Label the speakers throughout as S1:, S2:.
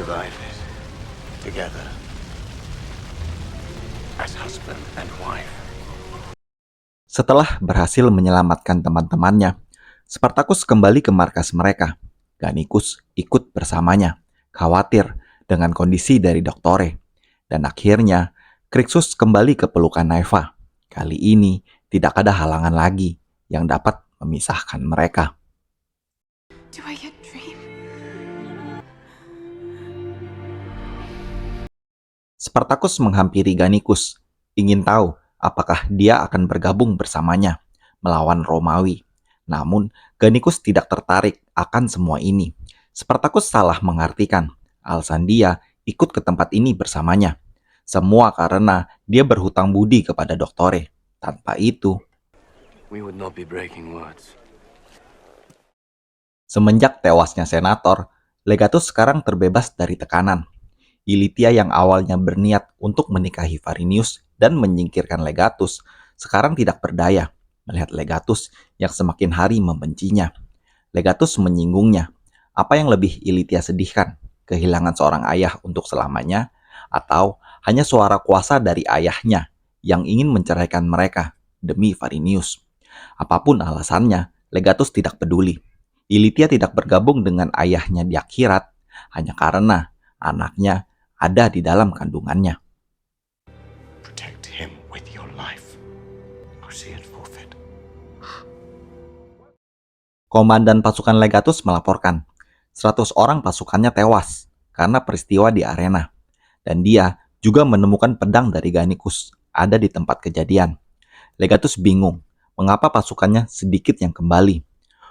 S1: survive it together as husband and wife.
S2: Setelah berhasil menyelamatkan teman-temannya, Spartacus kembali ke markas mereka. Gannicus ikut bersamanya, khawatir dengan kondisi dari Doktore. Dan akhirnya, Crixus kembali ke pelukan Naeva. Kali ini, tidak ada halangan lagi yang dapat memisahkan mereka.
S3: Do I get dream?
S2: Spartacus menghampiri Gannicus, ingin tahu apakah dia akan bergabung bersamanya melawan Romawi. Namun, Gannicus tidak tertarik akan semua ini. Spartacus salah mengartikan alasan dia ikut ke tempat ini bersamanya. Semua karena dia berhutang budi kepada Doktore. Tanpa itu,
S1: We would not be breaking words.
S2: semenjak tewasnya senator, Legatus sekarang terbebas dari tekanan. Ilitia yang awalnya berniat untuk menikahi Varinius dan menyingkirkan Legatus, sekarang tidak berdaya melihat Legatus yang semakin hari membencinya. Legatus menyinggungnya. Apa yang lebih Ilitia sedihkan? Kehilangan seorang ayah untuk selamanya, atau hanya suara kuasa dari ayahnya yang ingin menceraikan mereka demi Varinius? Apapun alasannya, Legatus tidak peduli. Ilitia tidak bergabung dengan ayahnya di akhirat hanya karena anaknya ada di dalam kandungannya.
S1: Protect him with your life, or see it forfeit.
S2: Komandan pasukan Legatus melaporkan 100 orang pasukannya tewas karena peristiwa di arena. Dan dia juga menemukan pedang dari Gannicus ada di tempat kejadian. Legatus bingung mengapa pasukannya sedikit yang kembali.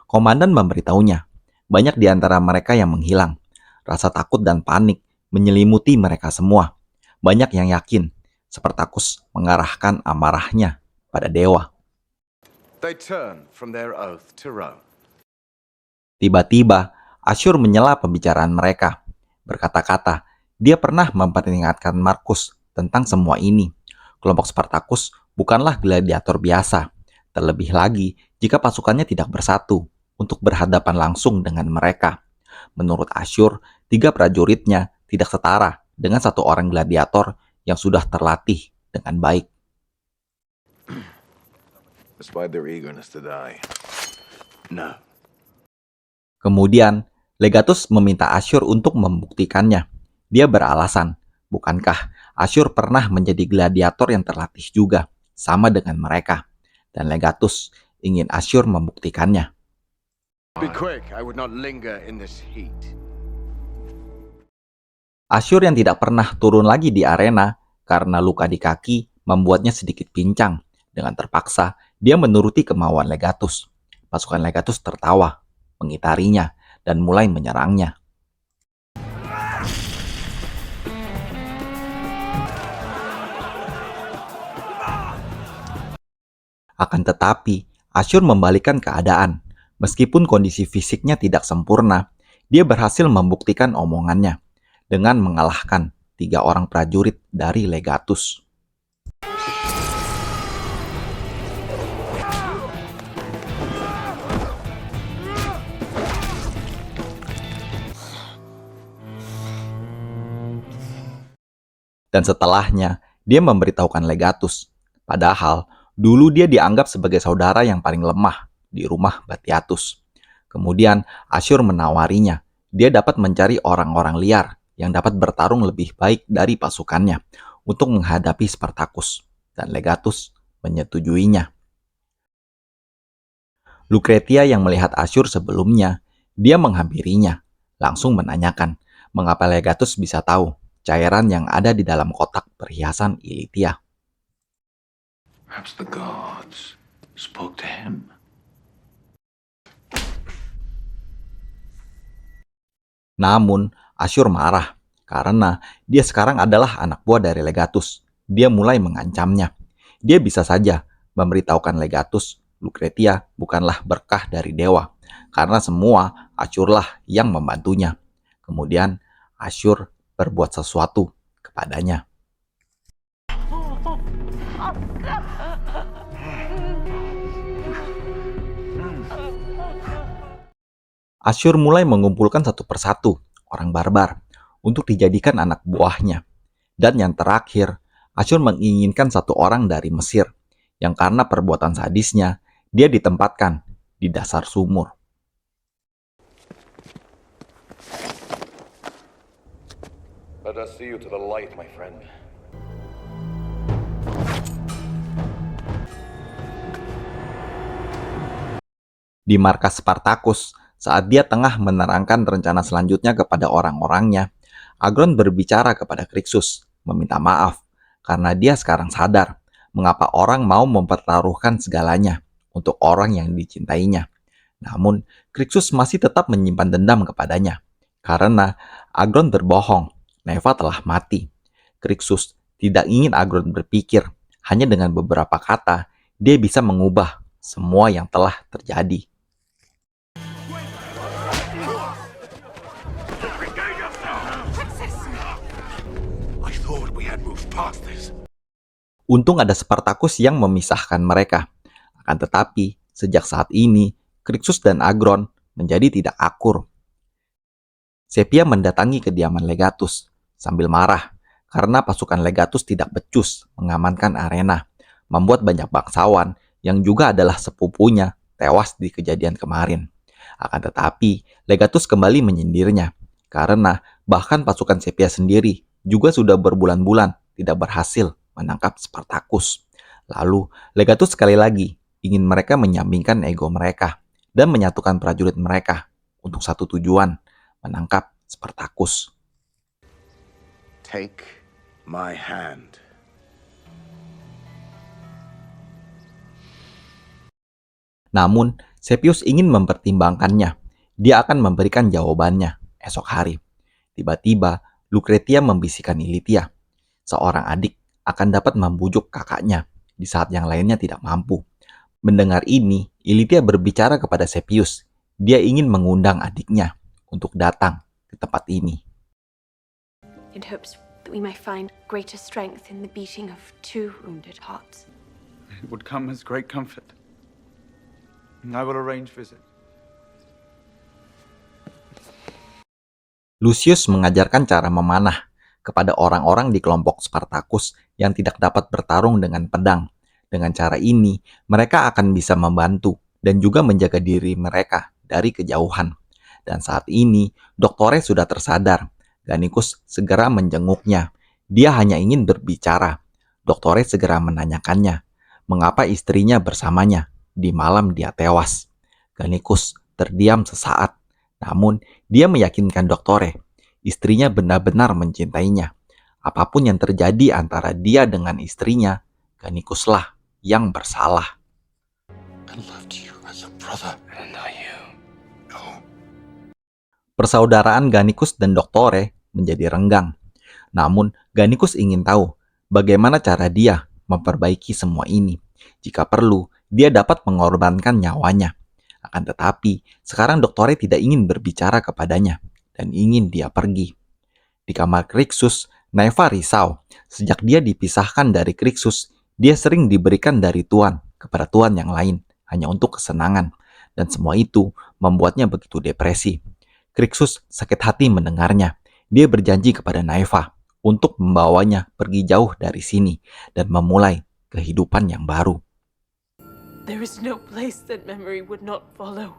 S2: Komandan memberitahunya, banyak di antara mereka yang menghilang. Rasa takut dan panik menyelimuti mereka semua. Banyak yang yakin Spartacus mengarahkan amarahnya pada dewa.
S1: They turn from their oath to Rome.
S2: Tiba-tiba, Asyur menyela pembicaraan mereka. Berkata-kata, dia pernah memperingatkan Markus tentang semua ini. Kelompok Spartacus bukanlah gladiator biasa. Terlebih lagi jika pasukannya tidak bersatu untuk berhadapan langsung dengan mereka. Menurut Asyur, 3 prajuritnya tidak setara dengan 1 orang gladiator yang sudah terlatih dengan baik.
S1: Despite their eagerness to die. No.
S2: Kemudian, Legatus meminta Asyur untuk membuktikannya. Dia beralasan, bukankah Asyur pernah menjadi gladiator yang terlatih juga, sama dengan mereka? Dan Legatus ingin Asyur membuktikannya.
S1: Be quick, I would not linger in this heat.
S2: Asyur yang tidak pernah turun lagi di arena karena luka di kaki membuatnya sedikit pincang. Dengan terpaksa, dia menuruti kemauan Legatus. Pasukan Legatus tertawa, mengitarinya, dan mulai menyerangnya. Akan tetapi, Asyur membalikkan keadaan. Meskipun kondisi fisiknya tidak sempurna, dia berhasil membuktikan omongannya dengan mengalahkan 3 orang prajurit dari Legatus. Dan setelahnya, dia memberitahukan Legatus. Padahal, dulu dia dianggap sebagai saudara yang paling lemah di rumah Batiatus. Kemudian, Asyur menawarinya. Dia dapat mencari orang-orang liar yang dapat bertarung lebih baik dari pasukannya untuk menghadapi Spartacus. Dan Legatus menyetujuinya. Lucretia yang melihat Asyur sebelumnya, dia menghampirinya, langsung menanyakan mengapa Legatus bisa tahu cairan yang ada di dalam kotak perhiasan Ilitia.
S1: Perhaps the gods spoke to him.
S2: Namun, Asyur marah karena dia sekarang adalah anak buah dari Legatus. Dia mulai mengancamnya. Dia bisa saja memberitahukan Legatus, Lucretia bukanlah berkah dari dewa, karena semua Asyurlah yang membantunya. Kemudian, Asyur berbuat sesuatu kepadanya. Asyur mulai mengumpulkan satu persatu orang barbar untuk dijadikan anak buahnya. Dan yang terakhir, Asyur menginginkan satu orang dari Mesir, yang karena perbuatan sadisnya, dia ditempatkan di dasar sumur.
S4: Let us see you to the light, my friend.
S2: Di markas Spartacus, saat dia tengah menerangkan rencana selanjutnya kepada orang-orangnya, Agron berbicara kepada Krixus, meminta maaf, karena dia sekarang sadar mengapa orang mau mempertaruhkan segalanya untuk orang yang dicintainya. Namun, Krixus masih tetap menyimpan dendam kepadanya, karena Agron berbohong, Neva telah mati. Krixus tidak ingin Agron berpikir, hanya dengan beberapa kata, dia bisa mengubah semua yang telah terjadi.
S1: I thought we had moved past this.
S2: Untung ada Spartacus yang memisahkan mereka. Akan tetapi, sejak saat ini, Krixus dan Agron menjadi tidak akur. Sepia mendatangi kediaman Legatus sambil marah karena pasukan Legatus tidak becus mengamankan arena, membuat banyak bangsawan yang juga adalah sepupunya tewas di kejadian kemarin. Akan tetapi, Legatus kembali menyindirnya karena bahkan pasukan Sepia sendiri juga sudah berbulan-bulan tidak berhasil menangkap Spartacus. Lalu, Legatus sekali lagi ingin mereka menyampingkan ego mereka dan menyatukan prajurit mereka untuk satu tujuan, menangkap Spartacus.
S1: Take my hand.
S2: Namun, Sepius ingin mempertimbangkannya. Dia akan memberikan jawabannya esok hari. Tiba-tiba, Lucretia membisikkan Ilitia. Seorang adik akan dapat membujuk kakaknya di saat yang lainnya tidak mampu. Mendengar ini, Ilitia berbicara kepada Sepius. Dia ingin mengundang adiknya untuk datang ke tempat ini.
S3: In hopes that we may find greater strength in the beating of two wounded hearts.
S5: It would come as great comfort. I will arrange visit.
S2: Lucius mengajarkan cara memanah kepada orang-orang di kelompok Spartacus yang tidak dapat bertarung dengan pedang. Dengan cara ini, mereka akan bisa membantu dan juga menjaga diri mereka dari kejauhan. Dan saat ini, Doktore sudah tersadar. Gannicus segera menjenguknya. Dia hanya ingin berbicara. Doktore segera menanyakannya, mengapa istrinya bersamanya di malam dia tewas. Gannicus terdiam sesaat. Namun, dia meyakinkan Doktore, istrinya benar-benar mencintainya. Apapun yang terjadi antara dia dengan istrinya, Gannicuslah yang bersalah.
S1: I loved you as a brother, and not you. No.
S2: Persaudaraan Gannicus dan Doktore menjadi renggang. Namun, Gannicus ingin tahu bagaimana cara dia memperbaiki semua ini. Jika perlu, dia dapat mengorbankan nyawanya. Akan tetapi, sekarang Doktore tidak ingin berbicara kepadanya dan ingin dia pergi. Di kamar Krixus, Neva risau. Sejak dia dipisahkan dari Krixus, dia sering diberikan dari tuan kepada tuan yang lain hanya untuk kesenangan. Dan semua itu membuatnya begitu depresi. Krixus sakit hati mendengarnya. Dia berjanji kepada Neva untuk membawanya pergi jauh dari sini dan memulai kehidupan yang baru.
S3: There is no place that memory would not follow.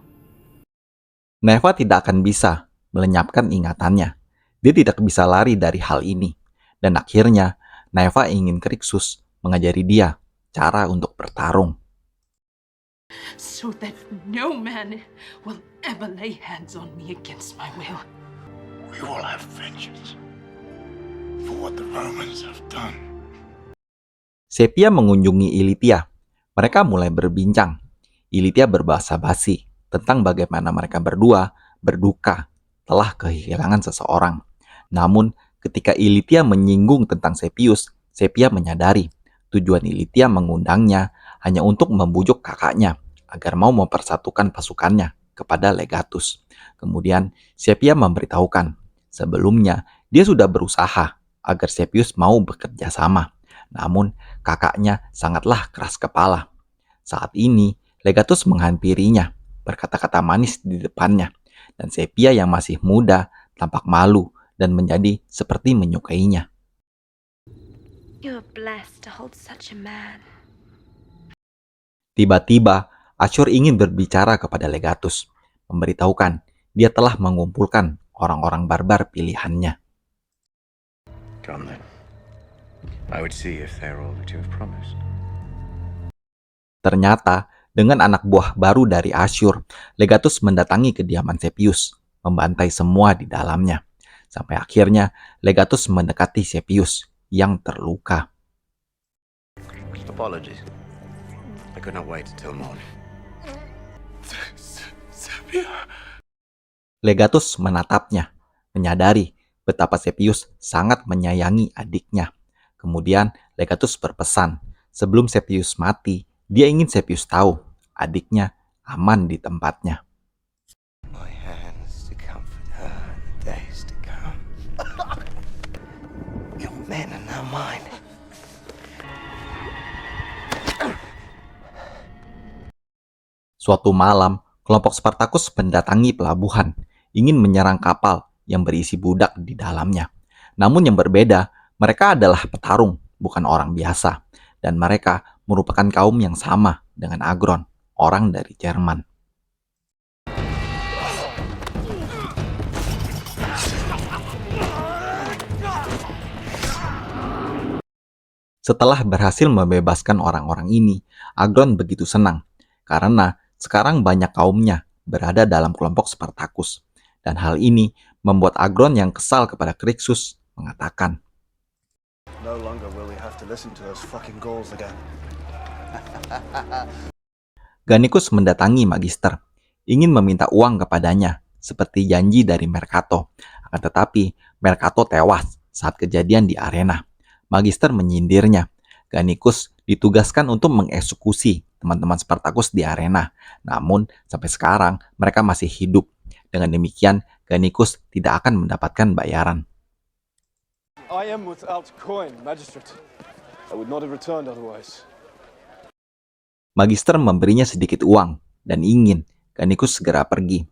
S2: Neva tidak akan bisa melenyapkan ingatannya. Dia tidak bisa lari dari hal ini. Dan akhirnya, Neva ingin Krixus mengajari dia cara untuk bertarung.
S3: So that no man will ever lay hands on me against my will.
S1: We will have vengeance for what the Romans have done.
S2: Sepia mengunjungi Ilitia. Mereka mulai berbincang. Ilitia berbahasa basi tentang bagaimana mereka berdua berduka telah kehilangan seseorang. Namun, ketika Ilitia menyinggung tentang Sepius, Sepia menyadari tujuan Ilitia mengundangnya hanya untuk membujuk kakaknya agar mau mempersatukan pasukannya kepada Legatus. Kemudian, Sepia memberitahukan, sebelumnya dia sudah berusaha agar Sepius mau bekerja sama. Namun, kakaknya sangatlah keras kepala. Saat ini, Legatus menghampirinya, berkata-kata manis di depannya, dan Sepia yang masih muda tampak malu dan menjadi seperti menyukainya.
S6: You're blessed to hold such a man.
S2: Tiba-tiba, Ashur ingin berbicara kepada Legatus, memberitahukan dia telah mengumpulkan orang-orang barbar pilihannya.
S1: Come then. I would see if they're all that you have promised.
S2: Ternyata, dengan anak buah baru dari Ashur, Legatus mendatangi kediaman Sepius, membantai semua di dalamnya. Sampai akhirnya, Legatus mendekati Sepius yang terluka.
S1: Apologies. I could not wait until morning.
S2: Legatus menatapnya, menyadari betapa Sepius sangat menyayangi adiknya. Kemudian Legatus berpesan, sebelum Sepius mati, dia ingin Sepius tahu adiknya aman di tempatnya.
S1: My hands to comfort her in the days to come. Your men are now mine.
S2: Suatu malam, kelompok Spartacus mendatangi pelabuhan, ingin menyerang kapal yang berisi budak di dalamnya. Namun yang berbeda, mereka adalah petarung, bukan orang biasa. Dan mereka merupakan kaum yang sama dengan Agron, orang dari Jerman. Setelah berhasil membebaskan orang-orang ini, Agron begitu senang karena sekarang banyak kaumnya berada dalam kelompok Spartacus. Dan hal ini membuat Agron yang kesal kepada Crixus mengatakan,
S7: No longer will we have to listen to those fucking Gauls again.
S2: Gannicus mendatangi Magister, ingin meminta uang kepadanya, seperti janji dari Mercato. Akan tetapi, Mercato tewas saat kejadian di arena. Magister menyindirnya. Gannicus ditugaskan untuk mengeksekusi teman-teman Spartacus di arena. Namun, sampai sekarang mereka masih hidup. Dengan demikian, Gannicus tidak akan mendapatkan bayaran.
S7: I am without coin, magistrate. I would not have returned otherwise.
S2: Magister memberinya sedikit uang dan ingin Gannicus segera pergi.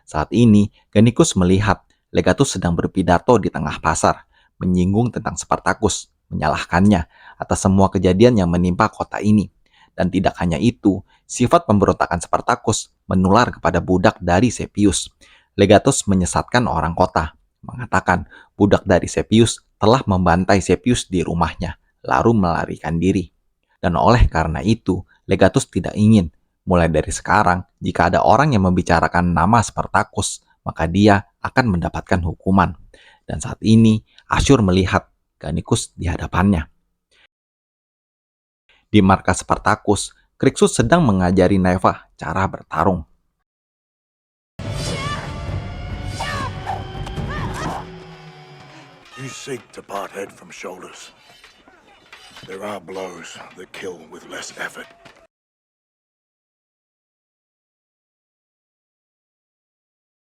S2: Saat ini, Gannicus melihat Legatus sedang berpidato di tengah pasar, menyinggung tentang Spartacus, menyalahkannya atas semua kejadian yang menimpa kota ini. Dan tidak hanya itu, sifat pemberontakan Spartacus menular kepada budak dari Sepius. Legatus menyesatkan orang kota, mengatakan budak dari Sepius telah membantai Sepius di rumahnya, lalu melarikan diri. Dan oleh karena itu, Legatus tidak ingin, mulai dari sekarang, jika ada orang yang membicarakan nama Spartacus, maka dia akan mendapatkan hukuman. Dan saat ini, Ashur melihat Gannicus di hadapannya. Di markas Spartacus, Crixus sedang mengajari Neva cara bertarung.
S8: You seek to part head from shoulders. There are blows that kill with less effort.